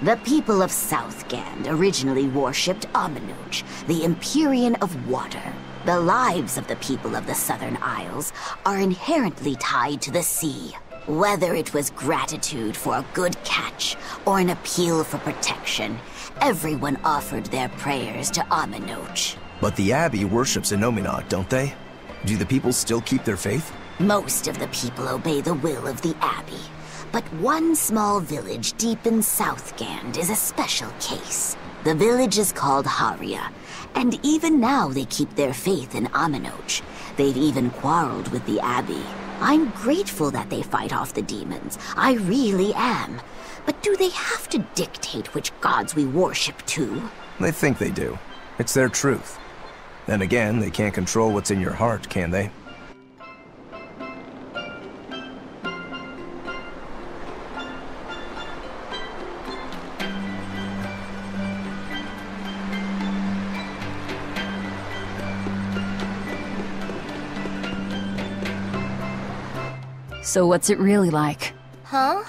The people of Southgand originally worshipped Aminoch, the Empyrean of Water. The lives of the people of the Southern Isles are inherently tied to the sea. Whether it was gratitude for a good catch or an appeal for protection, everyone offered their prayers to Aminoch. But the Abbey worships Innominat, don't they? Do the people still keep their faith? Most of the people obey the will of the Abbey. But one small village deep in Southgand is a special case. The village is called Haria, and even now they keep their faith in Aminoch. They've even quarreled with the Abbey. I'm grateful that they fight off the demons. I really am. But do they have to dictate which gods we worship too? They think they do. It's their truth. Then again, they can't control what's in your heart, can they? So what's it really like? Huh?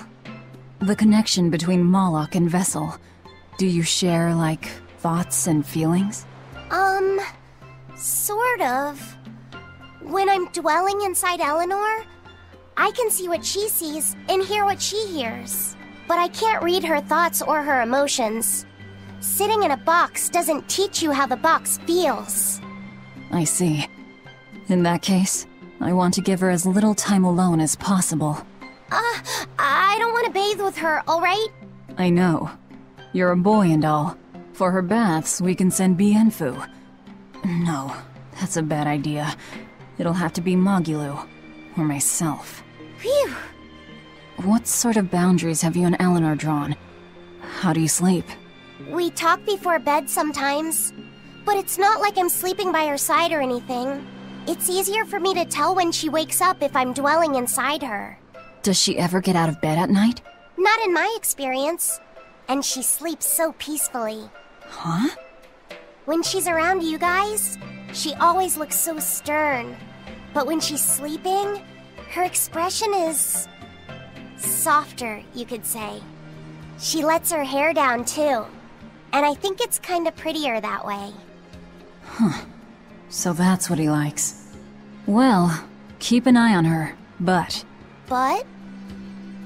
The connection between Moloch and Vessel. Do you share, like, thoughts and feelings? Sort of. When I'm dwelling inside Eleanor, I can see what she sees and hear what she hears. But I can't read her thoughts or her emotions. Sitting in a box doesn't teach you how the box feels. I see. In that case, I want to give her as little time alone as possible. I don't want to bathe with her, alright? I know. You're a boy and all. For her baths, we can send Bienfu. No, that's a bad idea. It'll have to be Magulu. Or myself. Phew! What sort of boundaries have you and Eleanor drawn? How do you sleep? We talk before bed sometimes. But it's not like I'm sleeping by her side or anything. It's easier for me to tell when she wakes up if I'm dwelling inside her. Does she ever get out of bed at night? Not in my experience. And she sleeps so peacefully. Huh? When she's around you guys, she always looks so stern. But when she's sleeping, her expression is softer, you could say. She lets her hair down too. And I think it's kinda prettier that way. Huh. So that's what he likes. Well, keep an eye on her, but... But?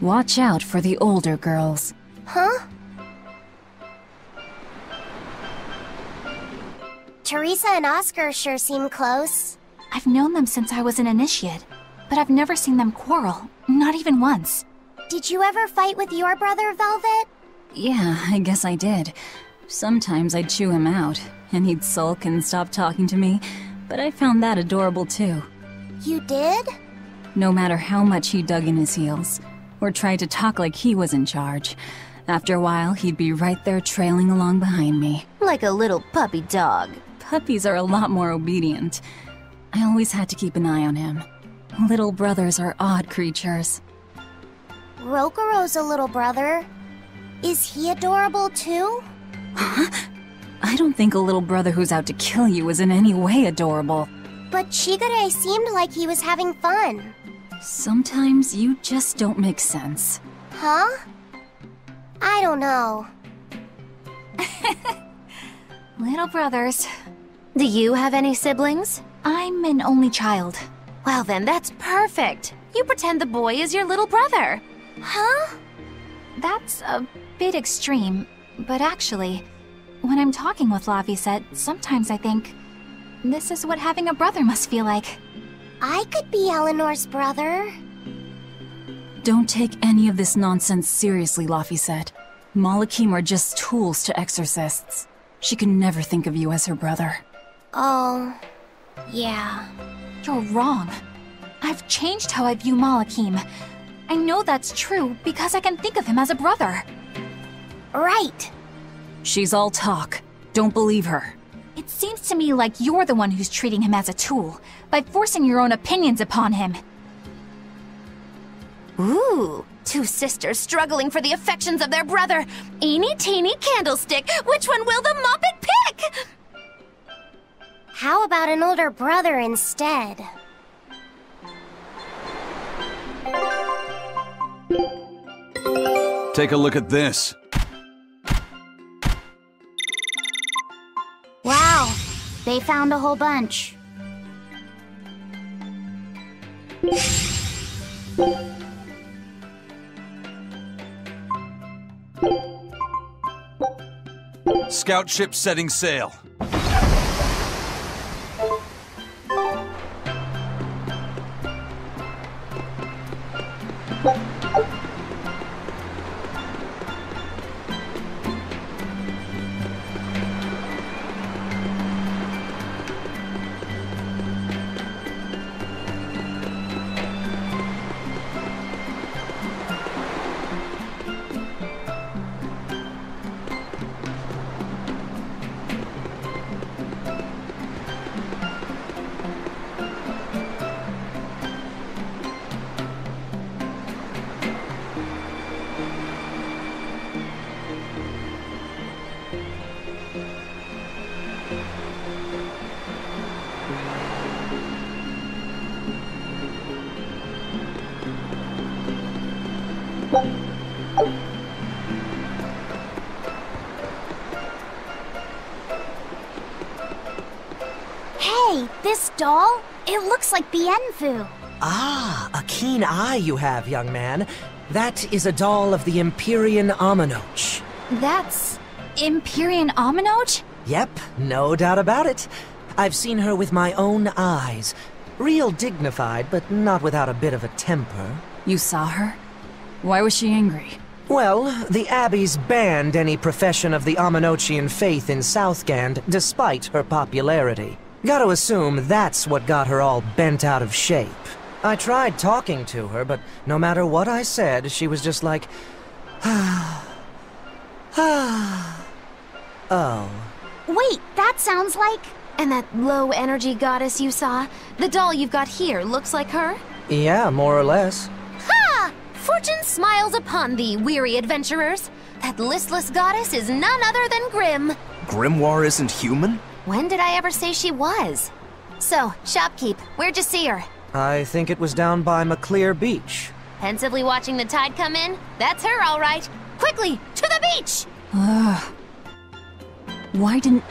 Watch out for the older girls. Huh? Teresa and Oscar sure seem close. I've known them since I was an initiate, but I've never seen them quarrel, not even once. Did you ever fight with your brother, Velvet? Yeah, I guess I did. Sometimes I'd chew him out, and he'd sulk and stop talking to me, but I found that adorable too. You did? No matter how much he dug in his heels, or tried to talk like he was in charge, after a while he'd be right there trailing along behind me. Like a little puppy dog. Puppies are a lot more obedient. I always had to keep an eye on him. Little brothers are odd creatures. Rokuro's a little brother. Is he adorable too? Huh? I don't think a little brother who's out to kill you is in any way adorable. But Shigure seemed like he was having fun. Sometimes you just don't make sense. Huh? I don't know. Little brothers. Do you have any siblings? I'm an only child. Well then, that's perfect. You pretend the boy is your little brother. Huh? That's a bit extreme, but actually, when I'm talking with Lavisette, sometimes I think, this is what having a brother must feel like. I could be Eleanor's brother. Don't take any of this nonsense seriously, Lavisette. Malachim are just tools to exorcists. She can never think of you as her brother. Oh, yeah. You're wrong. I've changed how I view Malachim. I know that's true because I can think of him as a brother. Right. She's all talk. Don't believe her. It seems to me like you're the one who's treating him as a tool, by forcing your own opinions upon him. Ooh, two sisters struggling for the affections of their brother. Eeny teeny candlestick, which one will the Muppet pick? How about an older brother instead? Take a look at this. They found a whole bunch. Scout ship setting sail. Hey, this doll? It looks like Bienfu. Ah, a keen eye you have, young man. That is a doll of the Empyrean Aminoch. That's... Empyrean Aminoch? Yep, no doubt about it. I've seen her with my own eyes. Real dignified, but not without a bit of a temper. You saw her? Why was she angry? Well, the Abbeys banned any profession of the Aminochian faith in Southgand, despite her popularity. Gotta assume that's what got her all bent out of shape. I tried talking to her, but no matter what I said, she was just like... oh. Wait, that sounds like... And that low-energy goddess you saw? The doll you've got here looks like her? Yeah, more or less. Ha! Fortune smiles upon thee, weary adventurers. That listless goddess is none other than Grim. Grimoire isn't human? When did I ever say she was? So, shopkeep, where'd you see her? I think it was down by McClear Beach. Pensively watching the tide come in? That's her, all right. Quickly, to the beach! Why didn't...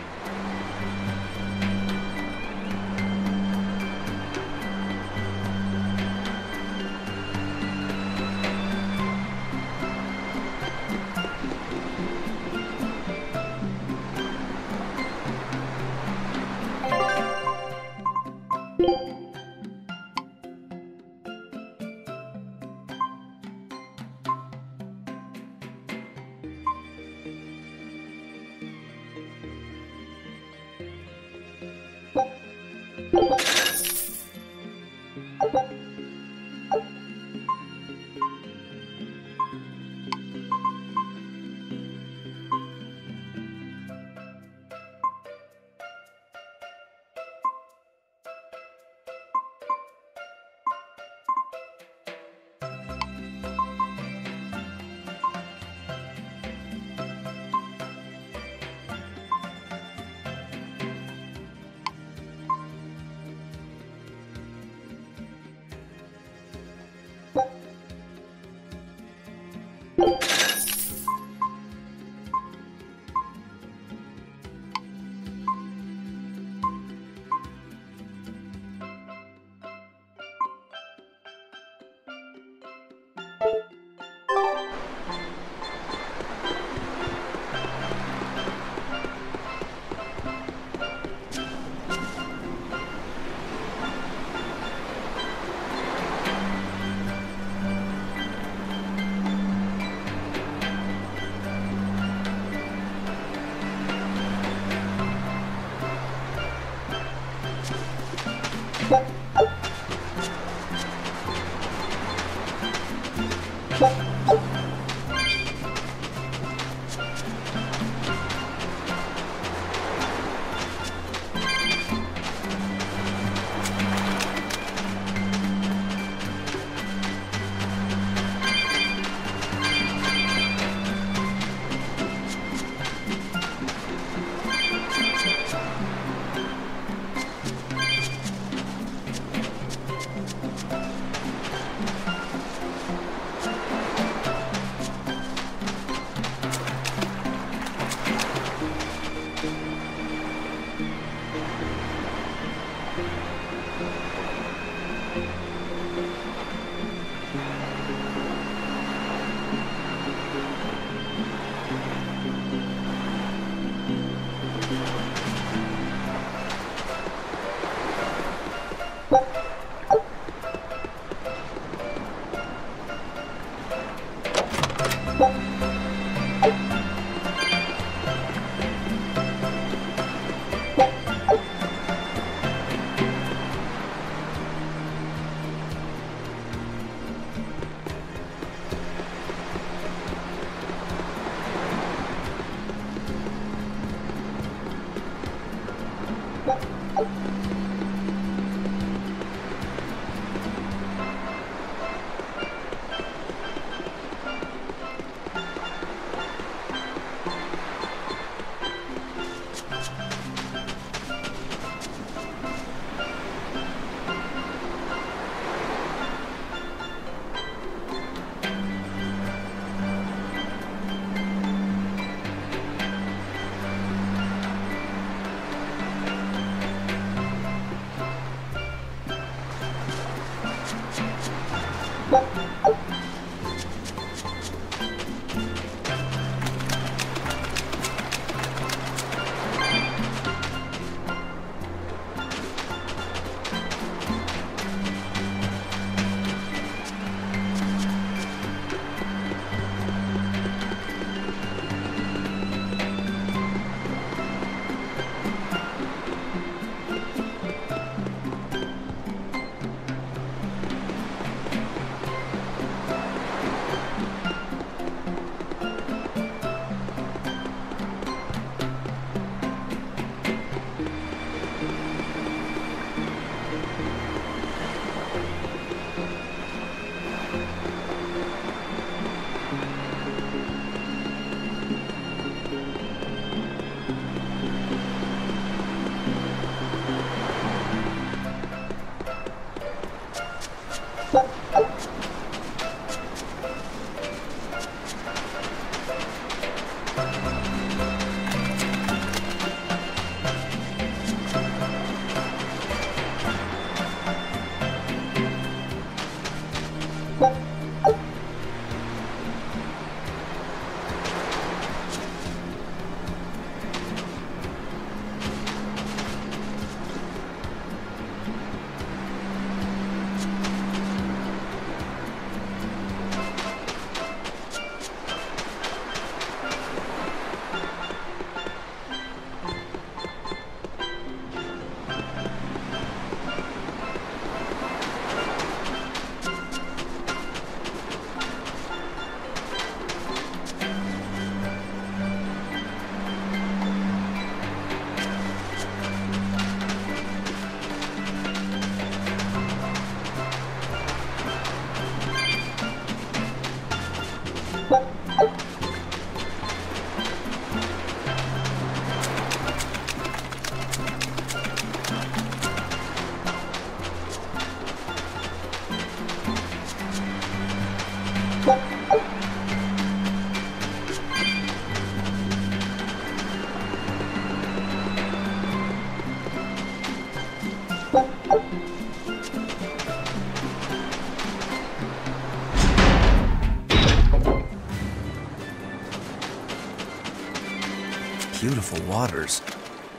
Beautiful waters.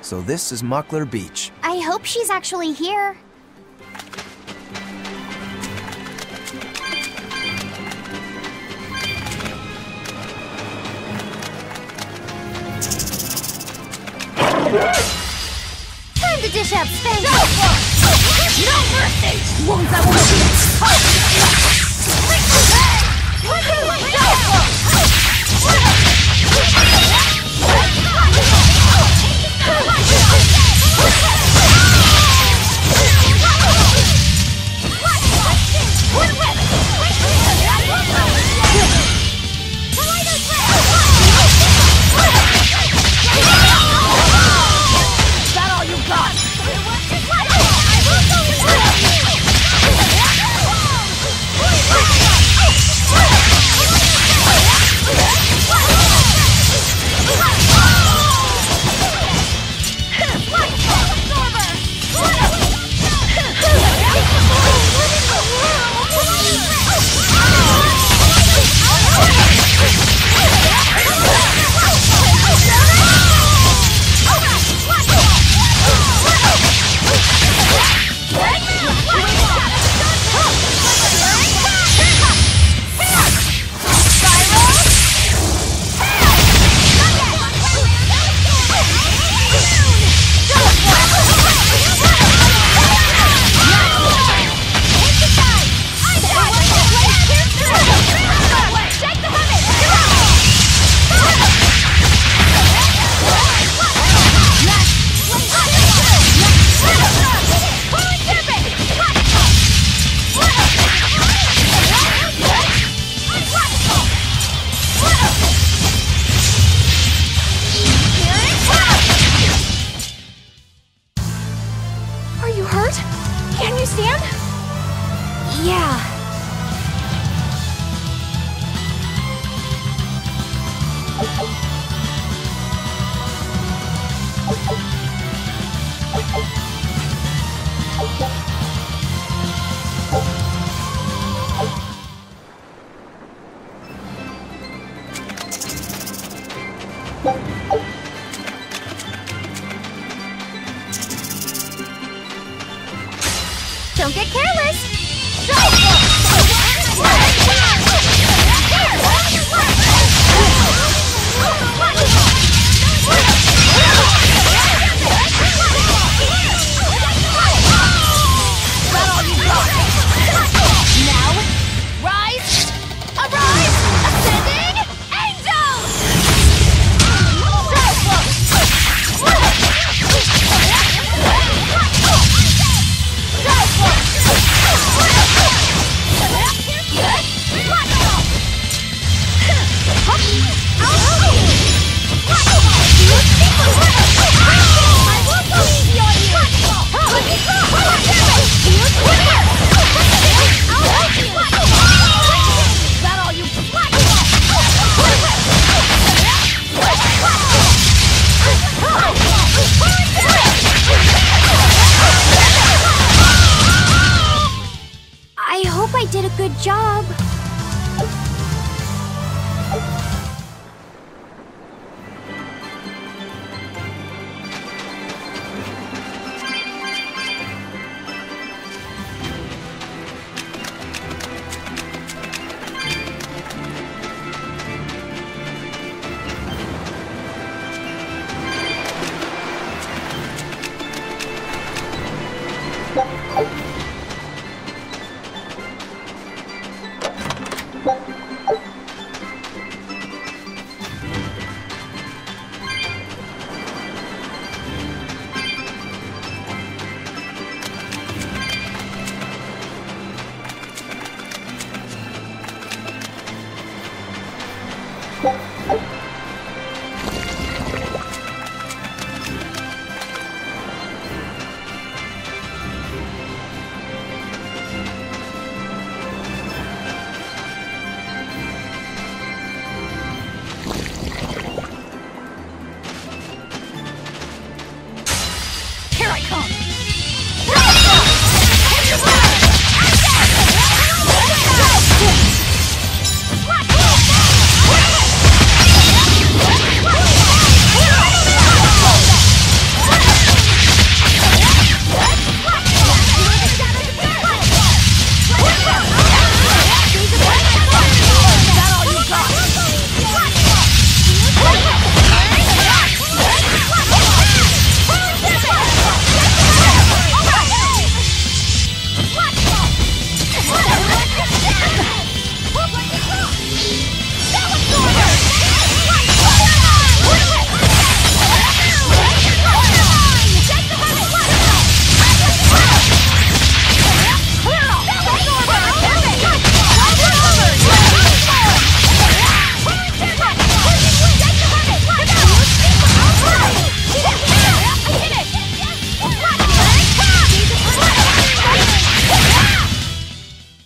So this is Muckler Beach. I hope she's actually here. Time to dish out spank. No mercy! Wounds that will Don't get careless! Now, rise! Arise! Ascending! Angels! I hope I did a good job.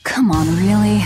Come on, really?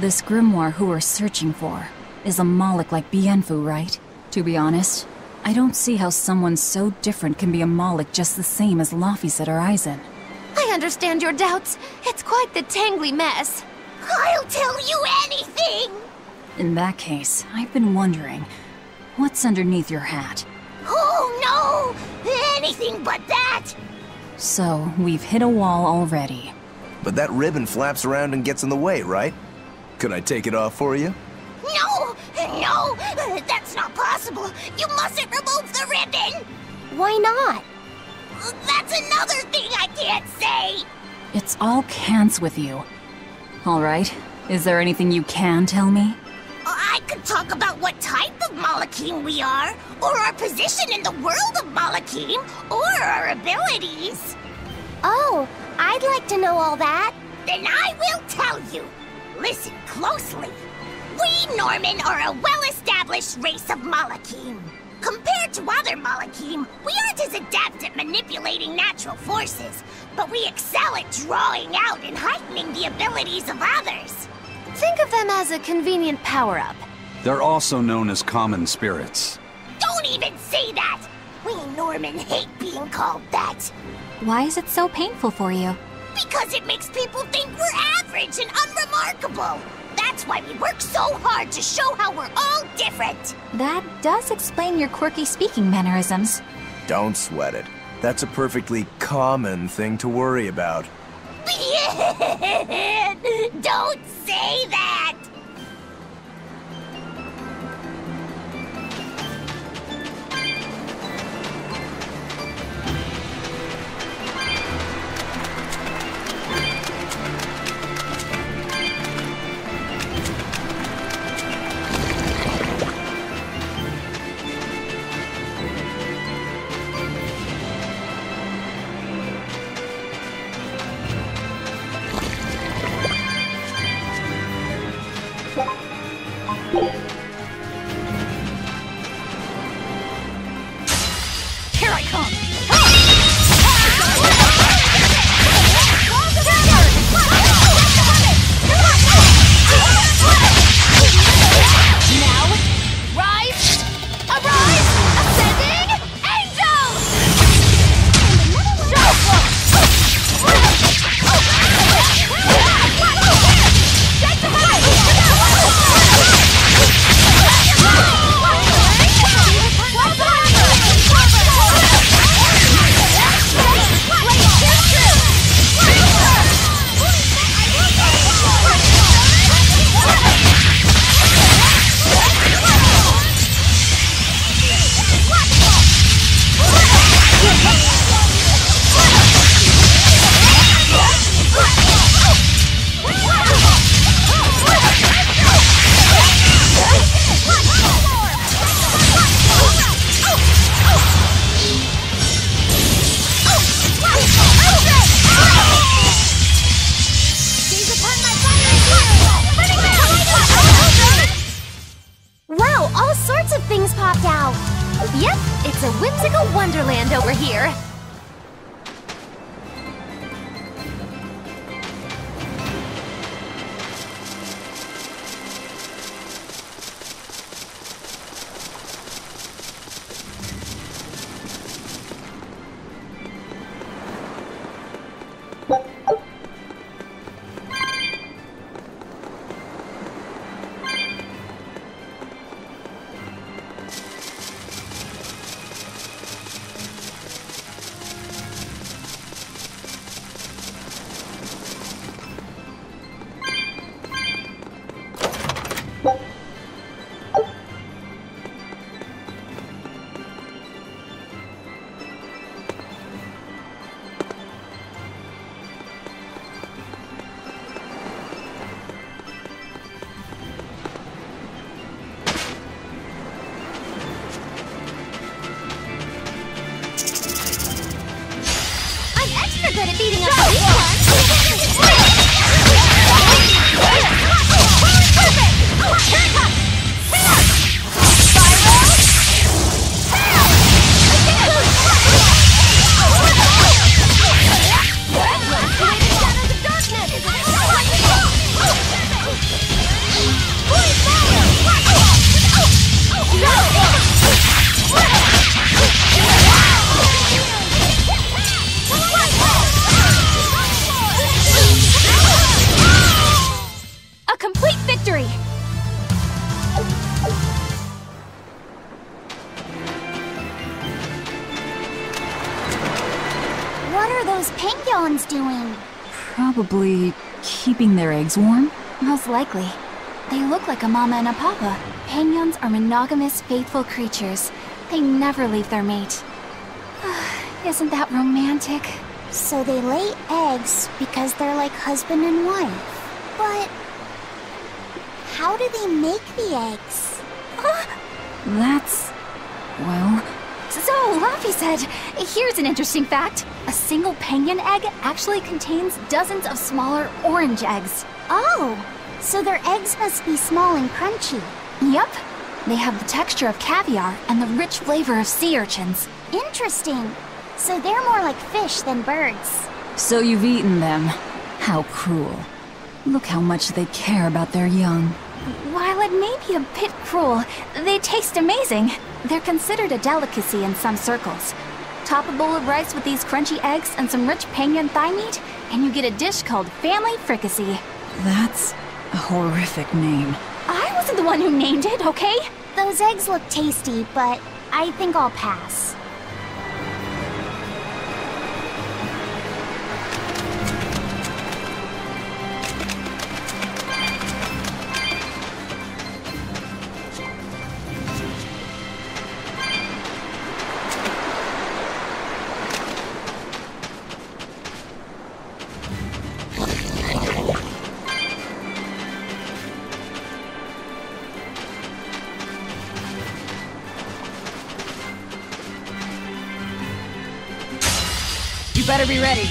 This grimoire who we're searching for is a Moloch like Bienfu, right? To be honest, I don't see how someone so different can be a Moloch just the same as Laphicet or Aizen. I understand your doubts. It's quite the tangly mess. I'll tell you anything! In that case, I've been wondering, what's underneath your hat? Oh no! Anything but that! So, we've hit a wall already. But that ribbon flaps around and gets in the way, right? Could I take it off for you? No! No! That's not possible! You mustn't remove the ribbon! Why not? That's another thing I can't say! It's all cans with you. Alright, is there anything you can tell me? I could talk about what type of Malachim we are, or our position in the world of Malachim, or our abilities. Oh, I'd like to know all that. Then I will tell you. Listen closely. We Norman are a well-established race of Malachim. Compared to other Malachim, we aren't as adept at manipulating natural forces, but we excel at drawing out and heightening the abilities of others. Think of them as a convenient power-up. They're also known as common spirits. Don't even say that! We Norman hate being called that. Why is it so painful for you? Because it makes people think we're average and unremarkable. That's why we work so hard to show how we're all different. That does explain your quirky speaking mannerisms. Don't sweat it. That's a perfectly common thing to worry about. Don't say that! Yep, it's a whimsical wonderland over here. Good at beating up the weak ones. are those penguins doing? Probably keeping their eggs warm? Most likely. They look like a mama and a papa. Penguins are monogamous, faithful creatures. They never leave their mate. Isn't that romantic? So they lay eggs because they're like husband and wife. But how do they make the eggs? That's... well... So, Laffy said, here's an interesting fact. A single penguin egg actually contains dozens of smaller orange eggs. Oh, so their eggs must be small and crunchy. Yep. They have the texture of caviar and the rich flavor of sea urchins. Interesting. So they're more like fish than birds. So you've eaten them. How cruel. Look how much they care about their young. While it may be a bit cruel, they taste amazing. They're considered a delicacy in some circles. Top a bowl of rice with these crunchy eggs and some rich penguin thigh meat, and you get a dish called family fricassee. That's a horrific name. I wasn't the one who named it, okay? Those eggs look tasty, but I think I'll pass. You better be ready.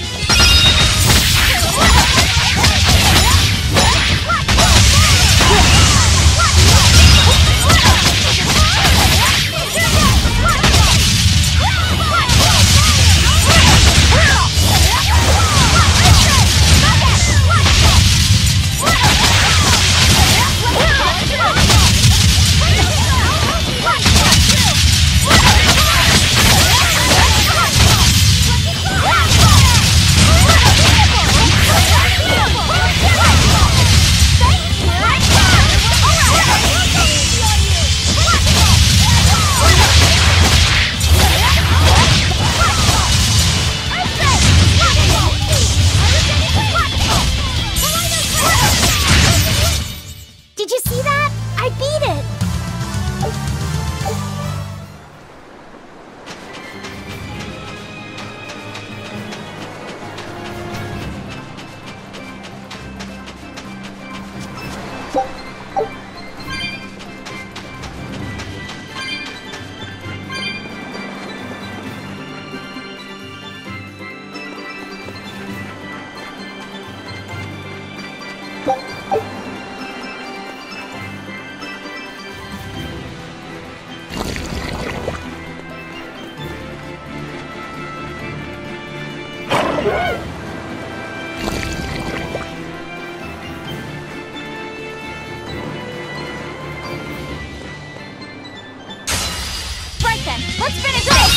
Let's finish off!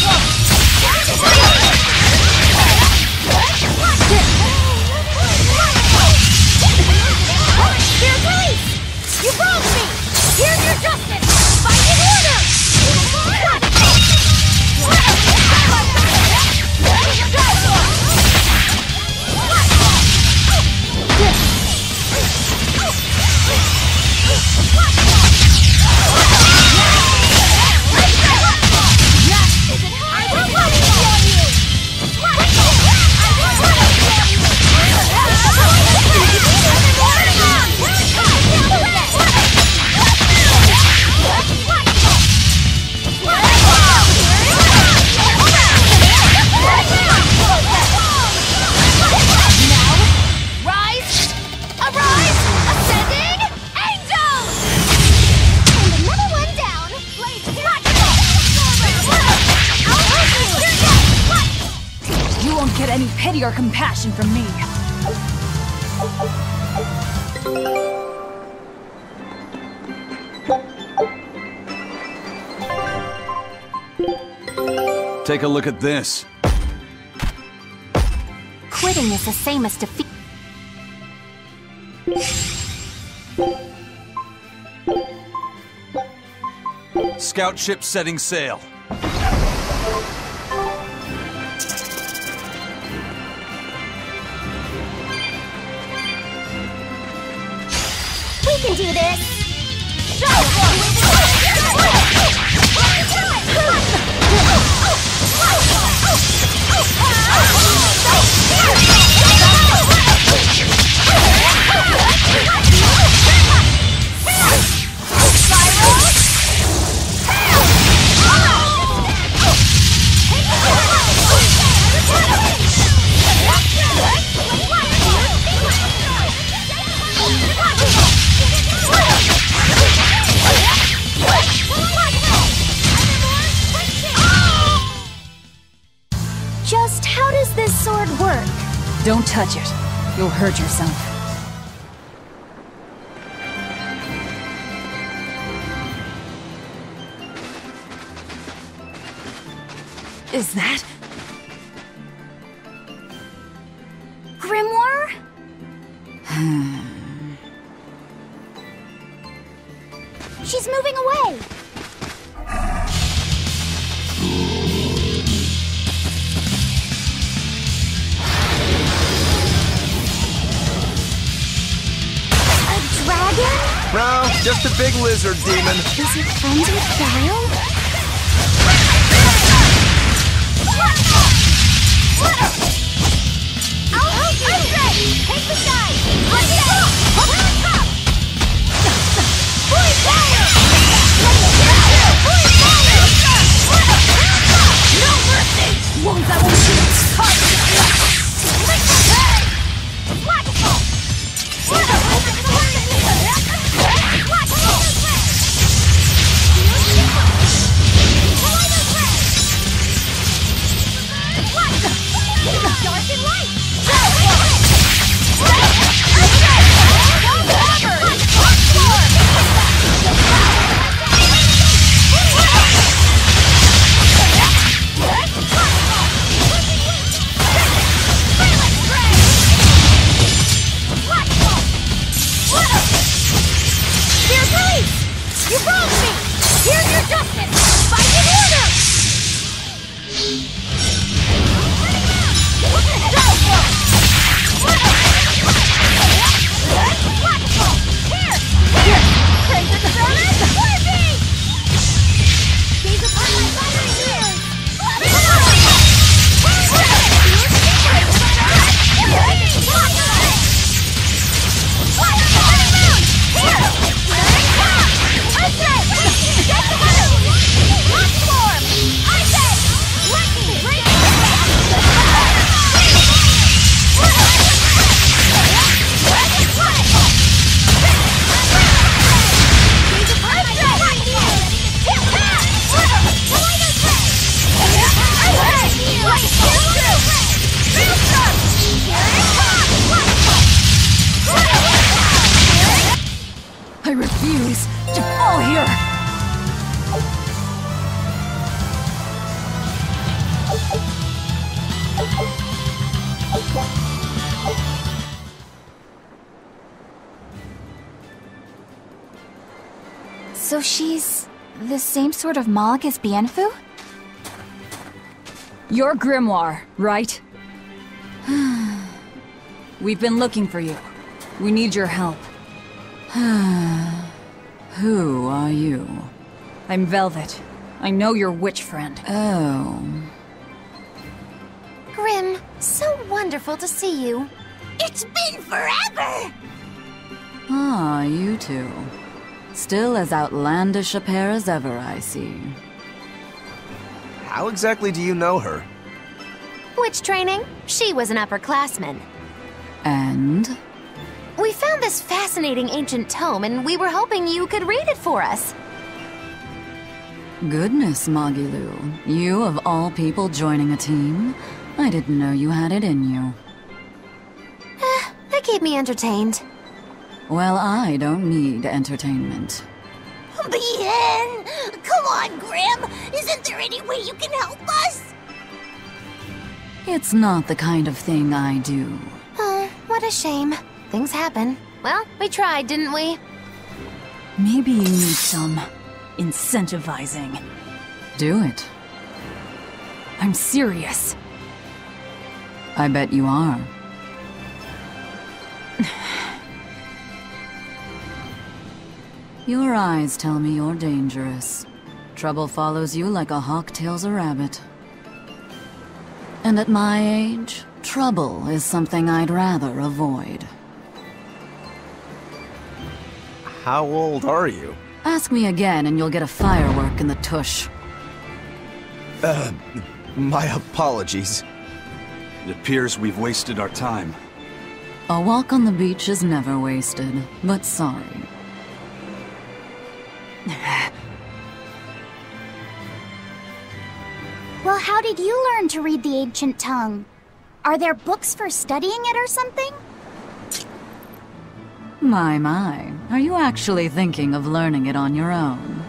Here's release! You wronged me! Here's your justice! Fighting order! Any pity or compassion from me. Take a look at this. Quitting is the same as defeat. Scout ship setting sail. can do this! Just how does this sword work? Don't touch it. You'll hurt yourself. Is that... Grimoire? She's moving away! No, just a big lizard demon. Is it friends with Guile? Take the side! Let's go! No mercy! Won't that one dark and light! You wronged me! Here's your justice! Fight in order! Here! Praise the Throne! Worthy! Gaze upon my fiery ears! I refuse to fall here! So she's the same sort of Mog as Bienfu? You're Grimoire, right? We've been looking for you. We need your help. Who are you? I'm Velvet. I know your witch friend. Oh. Grim, so wonderful to see you. It's been forever! Ah, you two. Still as outlandish a pair as ever, I see. How exactly do you know her? Witch training? She was an upperclassman. And? We found this fascinating ancient tome, and we were hoping you could read it for us. Goodness, Magilu. You of all people joining a team? I didn't know you had it in you. That keep me entertained. Well, I don't need entertainment. Bien! Come on, Grim! Isn't there any way you can help us? It's not the kind of thing I do. Oh, what a shame. Things happen. Well, we tried, didn't we? Maybe you need some incentivizing. Do it. I'm serious. I bet you are. Your eyes tell me you're dangerous. Trouble follows you like a hawk tails a rabbit. And at my age, trouble is something I'd rather avoid. How old are you? Ask me again and you'll get a firework in the tush. My apologies. It appears we've wasted our time. A walk on the beach is never wasted, but sorry. Well, how did you learn to read the ancient tongue? Are there books for studying it or something? My. Are you actually thinking of learning it on your own?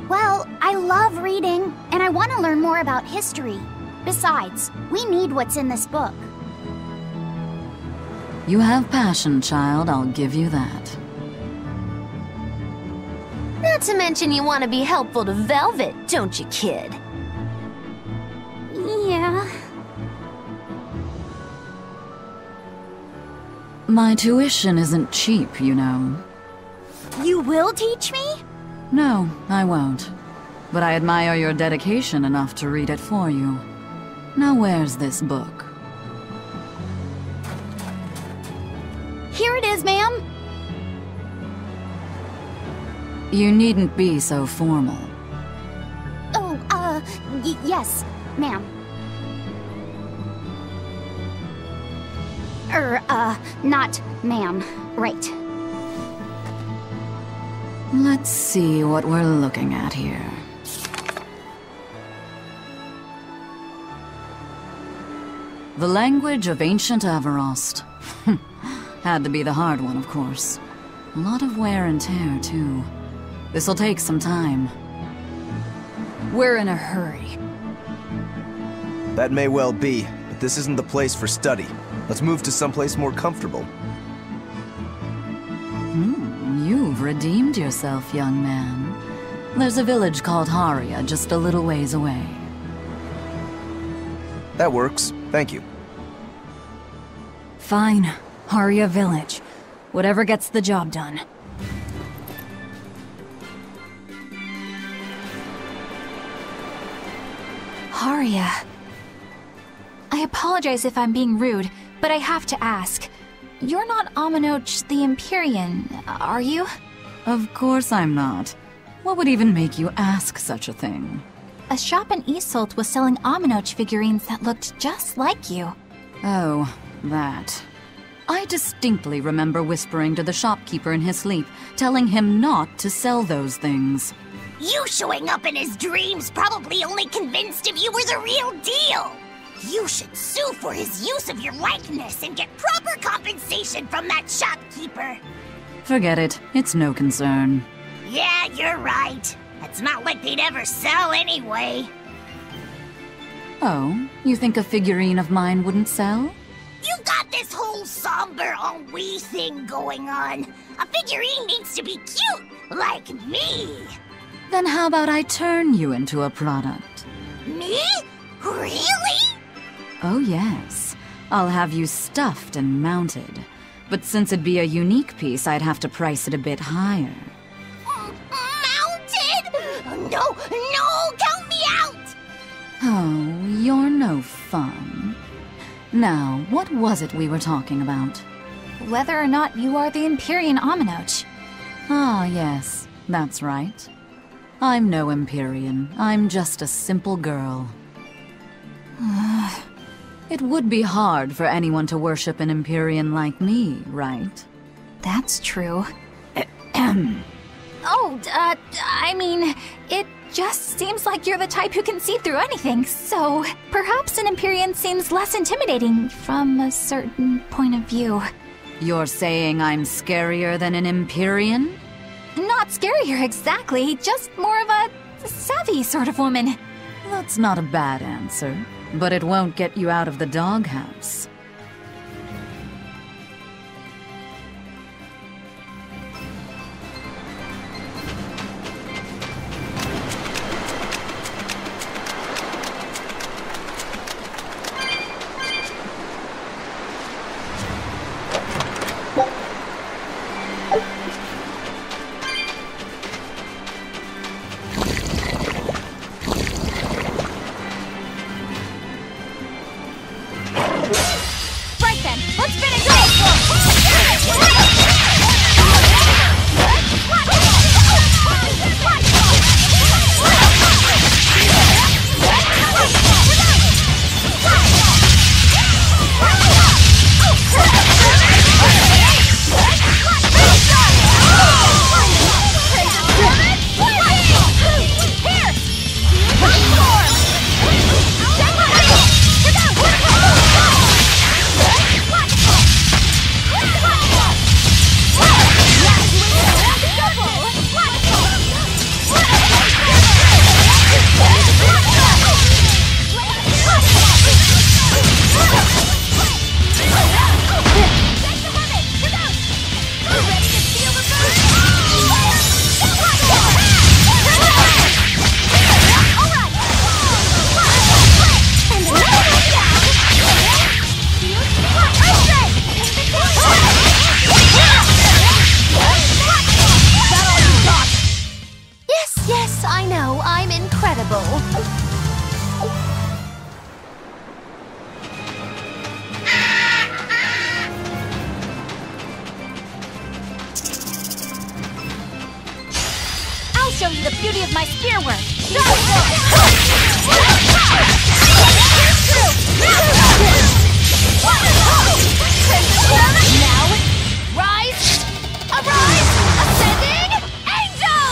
Well, I love reading, and I want to learn more about history. Besides, we need what's in this book. You have passion, child, I'll give you that. Not to mention you want to be helpful to Velvet, don't you, kid? Yeah. My tuition isn't cheap, you know. You will teach me? No, I won't. But I admire your dedication enough to read it for you. Now where's this book? Here it is, ma'am. You needn't be so formal. Oh, yes, ma'am. Not ma'am. Right. Let's see what we're looking at here. The language of ancient Averost. Had to be the hard one, of course. A lot of wear and tear, too. This'll take some time. We're in a hurry. That may well be, but this isn't the place for study. Let's move to someplace more comfortable. You've redeemed yourself, young man. There's a village called Haria just a little ways away. That works. Thank you. Fine. Haria Village. Whatever gets the job done. Haria. I apologize if I'm being rude, but I have to ask. You're not Aminoch the Empyrean, are you? Of course I'm not. What would even make you ask such a thing? A shop in Isolt was selling Aminoch figurines that looked just like you. Oh, that. I distinctly remember whispering to the shopkeeper in his sleep, telling him not to sell those things. You showing up in his dreams probably only convinced him you were the real deal. You should sue for his use of your likeness and get proper compensation from that shopkeeper. Forget it. It's no concern. Yeah, you're right. It's not like they'd ever sell anyway. Oh, you think a figurine of mine wouldn't sell? You got this whole somber ennui thing going on. A figurine needs to be cute, like me. Then how about I turn you into a product? Me? Really? Oh yes. I'll have you stuffed and mounted. But since it'd be a unique piece, I'd have to price it a bit higher. Mounted? No, count me out! Oh, you're no fun. Now, what was it we were talking about? Whether or not you are the Empyrean Aminoch. Ah, yes, that's right. I'm no Empyrean. I'm just a simple girl. It would be hard for anyone to worship an Empyrean like me, right? That's true. I mean, it just seems like you're the type who can see through anything, so perhaps an Empyrean seems less intimidating from a certain point of view. You're saying I'm scarier than an Empyrean? Not scarier exactly, just more of a savvy sort of woman. That's not a bad answer, but it won't get you out of the doghouse. Right then, let's finish it! Yes, I know, I'm incredible. I'll show you the beauty of my spear work. Now, rise, arise, ascending, angel!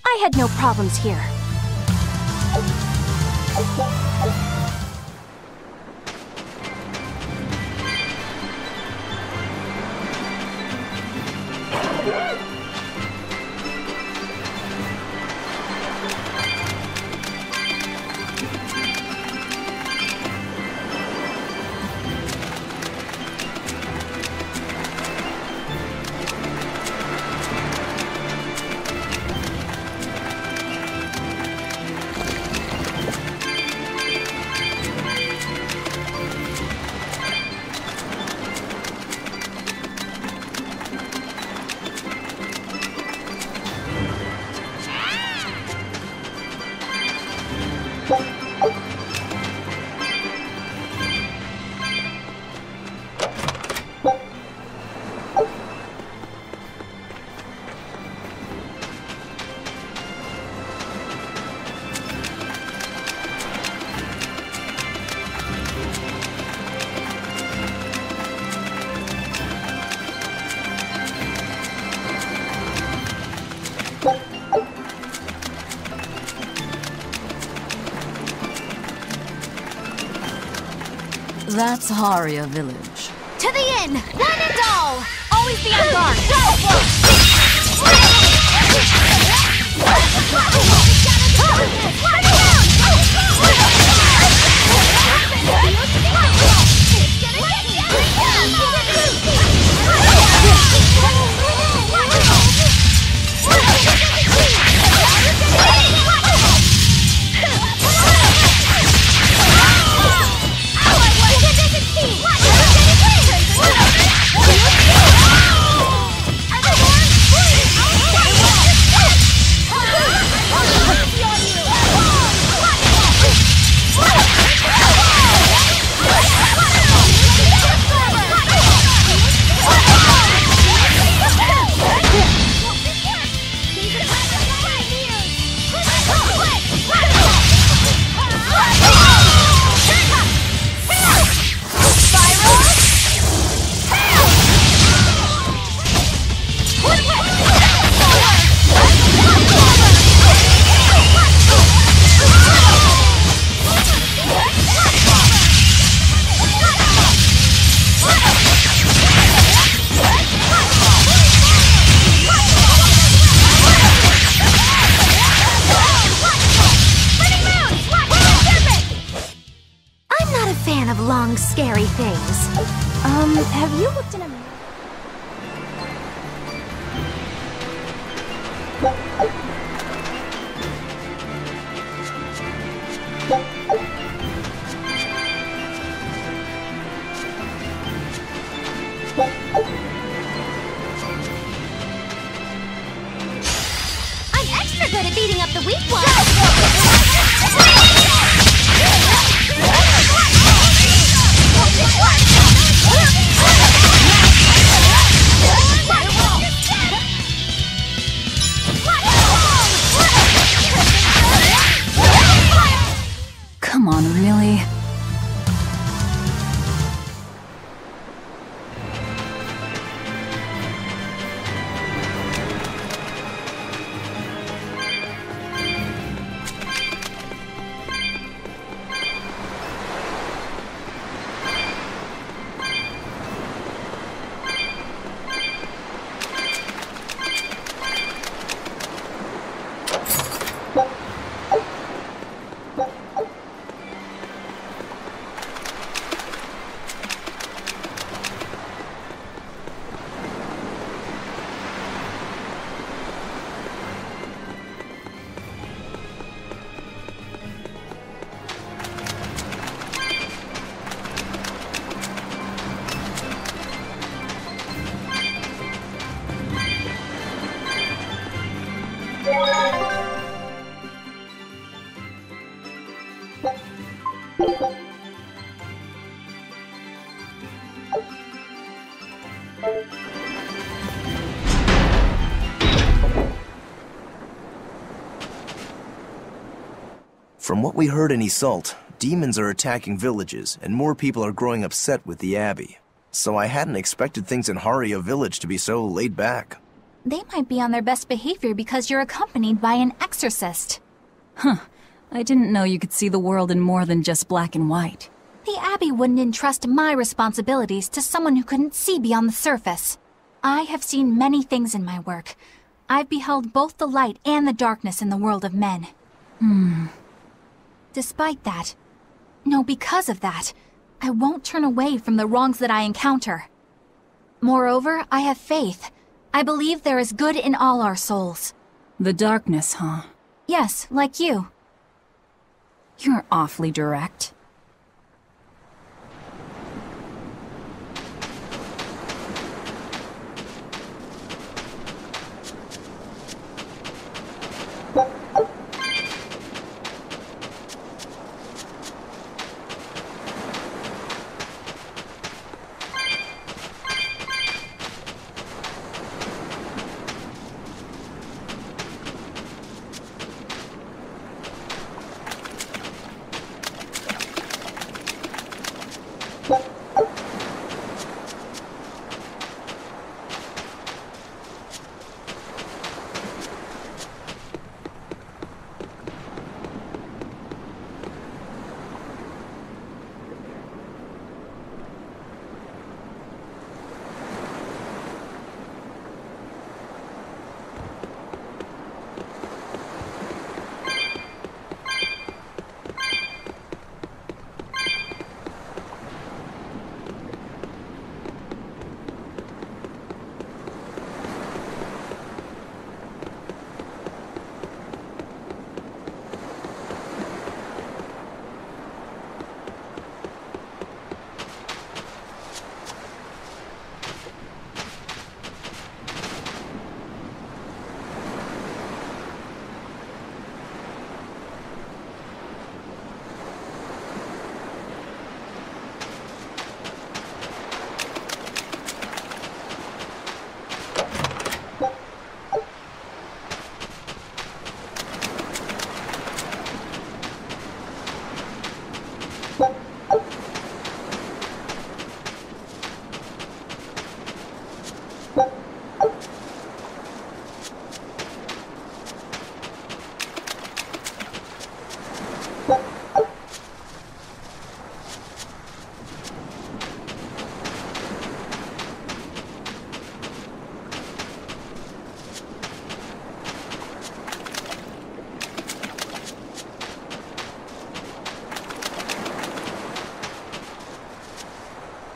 I had no problems here. That's Haria Village. To the inn! One and all! Always be on guard! Long, scary things. Have you looked in a... I'm extra good at beating up the weak ones! Come on, really? From what we heard in Iseult, demons are attacking villages, and more people are growing upset with the Abbey. So I hadn't expected things in Haria village to be so laid back. They might be on their best behavior because you're accompanied by an exorcist. Huh. I didn't know you could see the world in more than just black and white. The Abbey wouldn't entrust my responsibilities to someone who couldn't see beyond the surface. I have seen many things in my work. I've beheld both the light and the darkness in the world of men. Despite that, no, because of that, I won't turn away from the wrongs that I encounter. Moreover, I have faith. I believe there is good in all our souls. The darkness, huh? Yes, like you. You're awfully direct.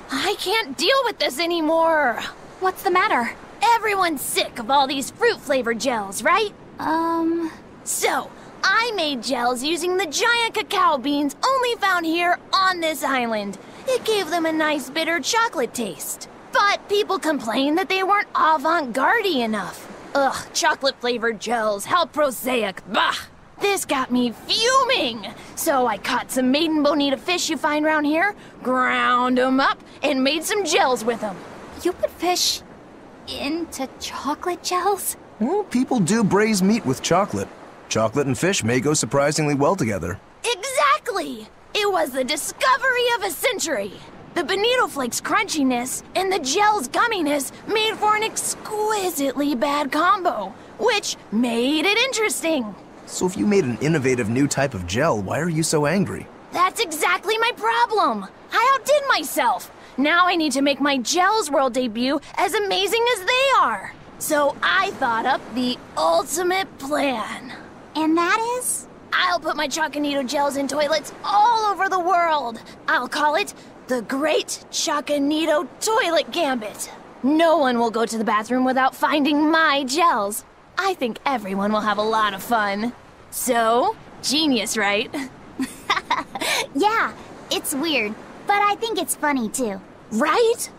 I can't deal with this anymore. What's the matter? Everyone's sick of all these fruit-flavored gels, right? So, I made gels using the giant cacao beans only found here on this island. It gave them a nice bitter chocolate taste. But people complained that they weren't avant-garde enough. Ugh, chocolate-flavored gels, how prosaic, bah! This got me fuming! So I caught some maiden bonita fish you find around here, ground them up, and made some gels with them. You put fish into chocolate gels? Well, people do braise meat with chocolate. Chocolate and fish may go surprisingly well together. Exactly! It was the discovery of a century. The bonito flakes crunchiness and the gel's gumminess made for an exquisitely bad combo, which made it interesting. So if you made an innovative new type of gel, why are you so angry? That's exactly my problem. I outdid myself. Now I need to make my Gels World debut as amazing as they are. So I thought up the ultimate plan. And that is? I'll put my Choconito gels in toilets all over the world. I'll call it the Great Choconito Toilet Gambit. No one will go to the bathroom without finding my gels. I think everyone will have a lot of fun. So, genius, right? Yeah, it's weird, but I think it's funny too. Right?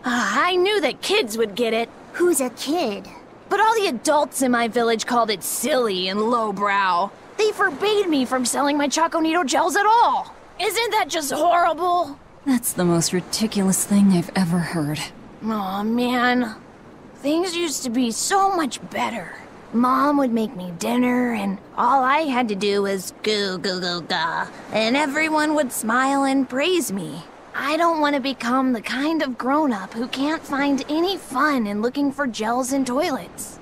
I knew that kids would get it. Who's a kid? But all the adults in my village called it silly and lowbrow. They forbade me from selling my Choconito gels at all. Isn't that just horrible? That's the most ridiculous thing I've ever heard. Aw, man. Things used to be so much better. Mom would make me dinner, and all I had to do was goo goo goo ga, and everyone would smile and praise me. I don't want to become the kind of grown-up who can't find any fun in looking for gels in toilets.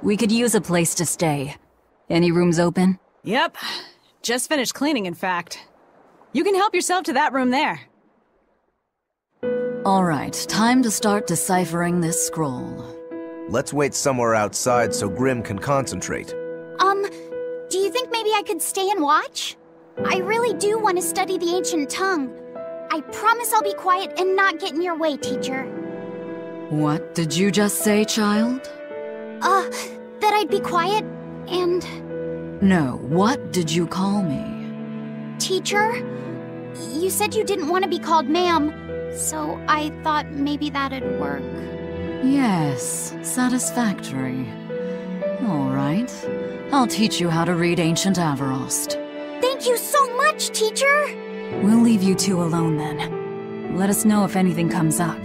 We could use a place to stay. Any rooms open? Yep. Just finished cleaning, in fact. You can help yourself to that room there. All right, time to start deciphering this scroll. Let's wait somewhere outside so Grim can concentrate. Do you think maybe I could stay and watch? I really do want to study the ancient tongue. I promise I'll be quiet and not get in your way, teacher. What did you just say, child? That I'd be quiet and... No, what did you call me? Teacher? You said you didn't want to be called ma'am, so I thought maybe that'd work. Yes, satisfactory. All right, I'll teach you how to read Ancient Avarost. Thank you so much, teacher! We'll leave you two alone then. Let us know if anything comes up.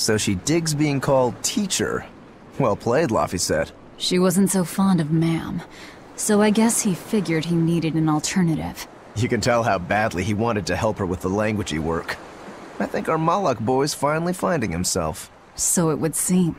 So she digs being called teacher. Well played, Laphicet. She wasn't so fond of ma'am, so I guess he figured he needed an alternative. You can tell how badly he wanted to help her with the languagey work. I think our Malak boy's finally finding himself. So it would seem.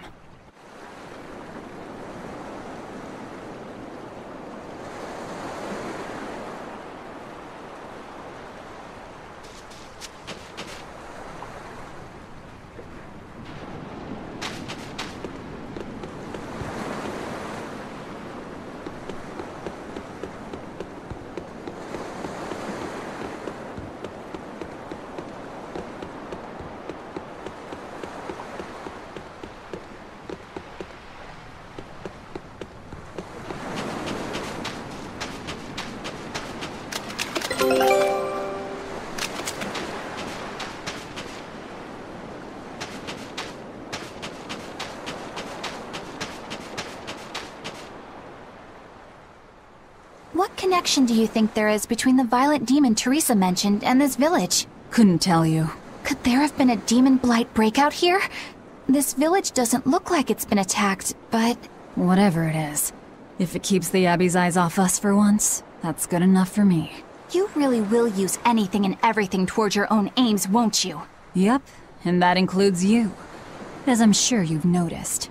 What connection do you think there is between the violent demon Teresa mentioned and this village? Couldn't tell you. Could there have been a demon blight breakout here? This village doesn't look like it's been attacked, but... Whatever it is. If it keeps the Abbey's eyes off us for once, that's good enough for me. You really will use anything and everything towards your own aims, won't you? Yep, and that includes you. As I'm sure you've noticed.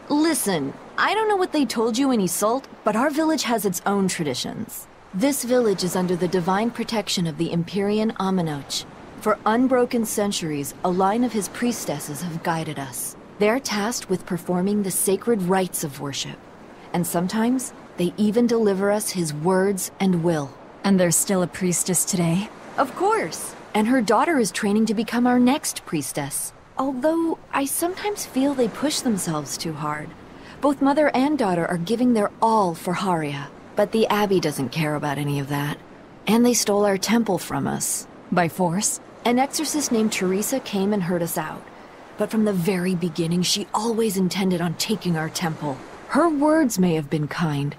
Listen, I don't know what they told you in Isolde, but our village has its own traditions. This village is under the divine protection of the Empyrean Aminoch. For unbroken centuries, a line of his priestesses have guided us. They're tasked with performing the sacred rites of worship. And sometimes, they even deliver us his words and will. And there's still a priestess today? Of course! And her daughter is training to become our next priestess. Although, I sometimes feel they push themselves too hard. Both mother and daughter are giving their all for Haria. But the Abbey doesn't care about any of that. And they stole our temple from us. By force? An exorcist named Teresa came and heard us out. But from the very beginning, she always intended on taking our temple. Her words may have been kind,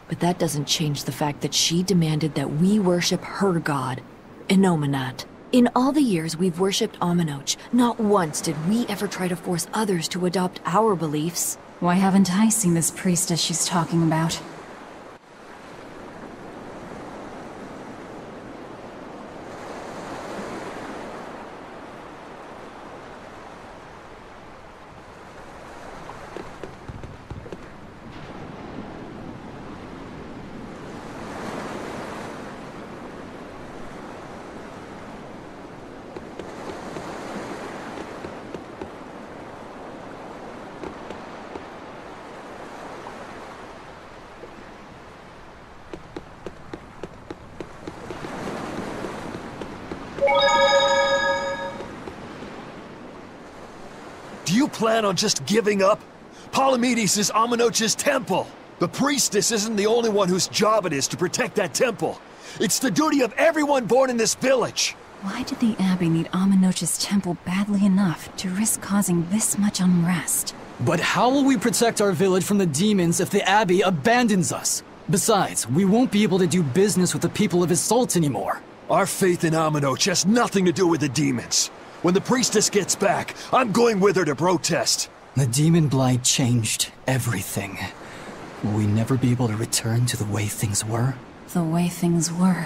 but that doesn't change the fact that she demanded that we worship her god, Inominat. In all the years we've worshipped Aminoch, not once did we ever try to force others to adopt our beliefs. Why haven't I seen this priestess she's talking about? Do you plan on just giving up? Palamedes is Aminoch's temple. The priestess isn't the only one whose job it is to protect that temple. It's the duty of everyone born in this village. Why did the Abbey need Aminoch's temple badly enough to risk causing this much unrest? But how will we protect our village from the demons if the Abbey abandons us? Besides, we won't be able to do business with the people of Isolde anymore. Our faith in Aminoch has nothing to do with the demons. When the priestess gets back, I'm going with her to protest. The demon blight changed everything. Will we never be able to return to the way things were? The way things were.